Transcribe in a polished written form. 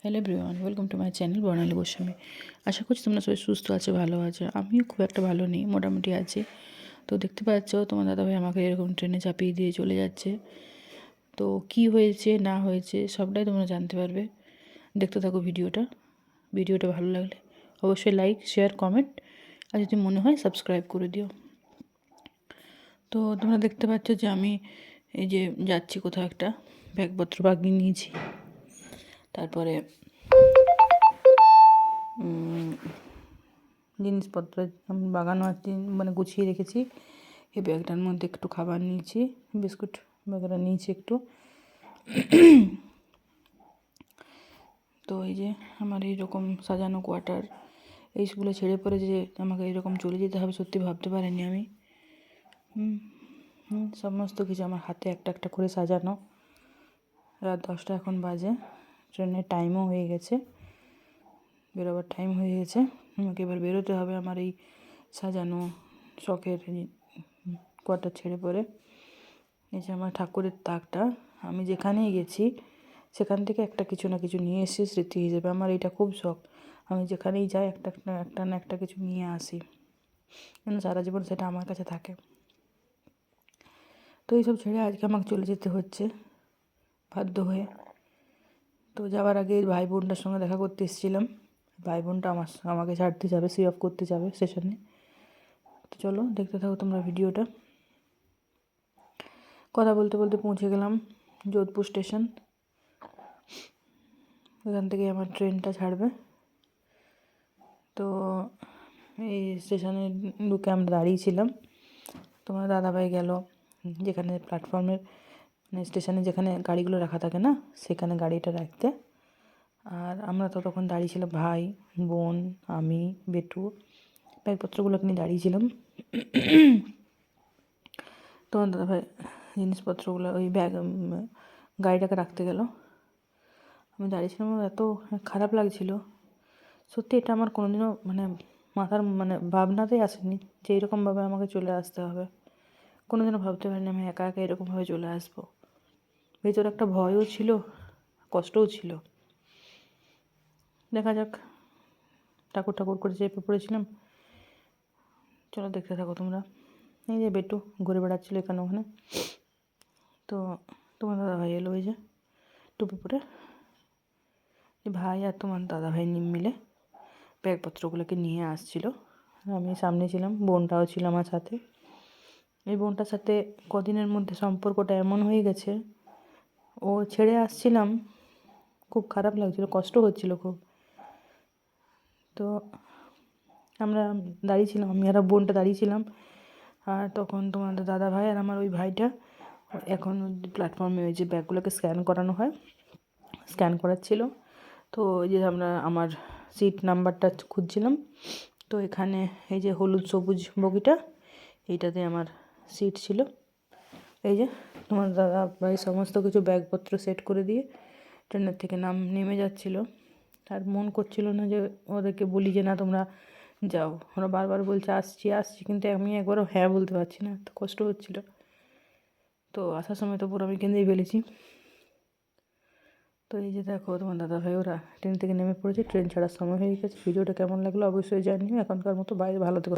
Hello everyone, welcome to my channel Barnali Goswami. আশা করছি তোমরা সবাই সুস্থ আছো, ভালো আছো। আমিও খুব একটা ভালো নেই, মোটামুটি আছি। তো দেখতে পাচ্ছ তোমার দাদাভাই আমাকে এরকম ট্রেনে চাপিয়ে দিয়ে চলে যাচ্ছে। তো কি হয়েছে না হয়েছে সবটাই তোমরা জানতে পারবে। দেখতে থাকো ভিডিওটা ভালো লাগলে অবশ্যই লাইক, শেয়ার, কমেন্ট, আর যদি মনে হয় সাবস্ক্রাইব করে দিও। তো তোমরা দেখতে পাচ্ছ যে আমি এই যে যাচ্ছি কোথাও একটা, ব্যাগপত্র বাগিয়ে নিয়েছি। তারপরে জিনিসপত্র বাগানো আছে, মানে গুছিয়ে রেখেছি। এই ব্যাগটার মধ্যে একটু খাবার নিয়েছি, বিস্কুট বাগেরা নিয়েছি একটু। তো এই যে আমার এইরকম সাজানো কোয়ার্টার, এইগুলো ছেড়ে পড়ে যে আমাকে এরকম চলে যেতে হবে সত্যি ভাবতে পারিনি আমি। সমস্ত কিছু আমার হাতে একটা একটা করে সাজানো। রাত 10টা এখন বাজে, ট্রেনের টাইমও হয়ে গেছে, বেরোবার টাইম হয়ে গেছে। আমাকে এবার বেরোতে হবে আমার এই সাজানো শখের কোয়ার্টার ছেড়ে পড়ে। এই যে আমার ঠাকুরের তাকটা, আমি যেখানেই গেছি সেখান থেকে একটা কিছু না কিছু নিয়ে এসেছি স্মৃতি হিসেবে। আমার এটা খুব শখ, আমি যেখানেই যাই একটা না একটা কিছু নিয়ে আসি, যেন সারা জীবন সেটা আমার কাছে থাকে। তো এইসব ছেড়ে আজকে আমাকে চলে যেতে হচ্ছে বাধ্য হয়ে। তো যাওয়ার আগে ভাই বোনটার সঙ্গে দেখা করতে এসেছিলাম। ভাই বোনটা আমাকে ছাড়তে যাবে, সি অফ করতে যাবে স্টেশনে। তো চলো দেখতে থাকো তোমরা ভিডিওটা। কথা বলতে বলতে পৌঁছে গেলাম যোধপুর স্টেশন। এখান থেকে আমার ট্রেনটা ছাড়বে। তো এই স্টেশনে ঢুকে আমরা দাঁড়িয়েছিলাম। তোমার দাদাভাই গেল যেখানে প্ল্যাটফর্মের, মানে স্টেশনে যেখানে গাড়িগুলো রাখা থাকে না, সেখানে গাড়িটা রাখতে। আর আমরা তো তখন দাঁড়িয়েছিলাম ভাই, বোন, আমি, বেটু, ব্যাগপত্রগুলোকে নিয়ে দাঁড়িয়েছিলাম। তোমার দাদাভাই জিনিসপত্রগুলো ওই গাড়িটাকে রাখতে গেল। আমি দাঁড়িয়েছিলাম, আমার এত খারাপ লাগছিল সত্যি। এটা আমার কোনোদিনও মানে মাথার ভাবনাতেই আসেনি যে এইরকমভাবে আমাকে চলে আসতে হবে। কোনোদিনও ভাবতে পারিনি আমি একা একা এরকমভাবে চলে আসবো। ভেতরে একটা ভয়ও ছিল, কষ্টও ছিল। দেখা যাক, ঠাকুর ঠাকুর করে চেপে পড়েছিলাম। চলো দেখতে থাকো তোমরা। এই যে বেটু ঘুরে বেড়াচ্ছিলো এখানে ওখানে। তো তোমার দাদাভাই এলো, ওই যে টুপি পরে। ভাই আর তোমার দাদাভাই মিলে ব্যাগপত্রগুলোকে নিয়ে আসছিলো। আমি সামনে ছিলাম, বোনটাও ছিল আমার সাথে। এই বোনটার সাথে কদিনের মধ্যে সম্পর্কটা এমন হয়ে গেছে, ও ছেড়ে আসছিলাম, খুব খারাপ লাগছিলো, কষ্ট হচ্ছিলো খুব। তো আমরা দাঁড়িয়েছিলাম, আমি আর বোনটা দাঁড়িয়েছিলাম। আর তখন তোমাদের দাদা ভাই আর আমার ওই ভাইটা এখন প্ল্যাটফর্মে ওই যে ব্যাগগুলোকে স্ক্যান করানো হয়, স্ক্যান করাচ্ছিল। তো ওই যে আমার সিট নাম্বারটা খুঁজছিলাম। তো এখানে এই যে হলুদ সবুজ বগিটা, এইটাতে আমার সিট ছিল। এই যে তোমার দাদা ভাই সমস্ত কিছু ব্যাগপত্র সেট করে দিয়ে ট্রেনের থেকে নেমে যাচ্ছিলো। আর মন করছিল না যে ওদেরকে বলি যে না তোমরা যাও, ওরা বারবার বলছে আসছি আসছি, কিন্তু আমি একবারও হ্যাঁ বলতে পারছি না, তো কষ্ট হচ্ছিল। তো আসার সময় তো পুরো আমি কেঁদেই ফেলেছি। তো এই যে দেখো তোমার দাদাভাই ওরা ট্রেন থেকে নেমে পড়েছে, ট্রেন ছাড়ার সময় হয়ে গেছে। ভিডিওটা কেমন লাগলো অবশ্যই জানিও। এখনকার মতো বাইরে ভালো থেকো।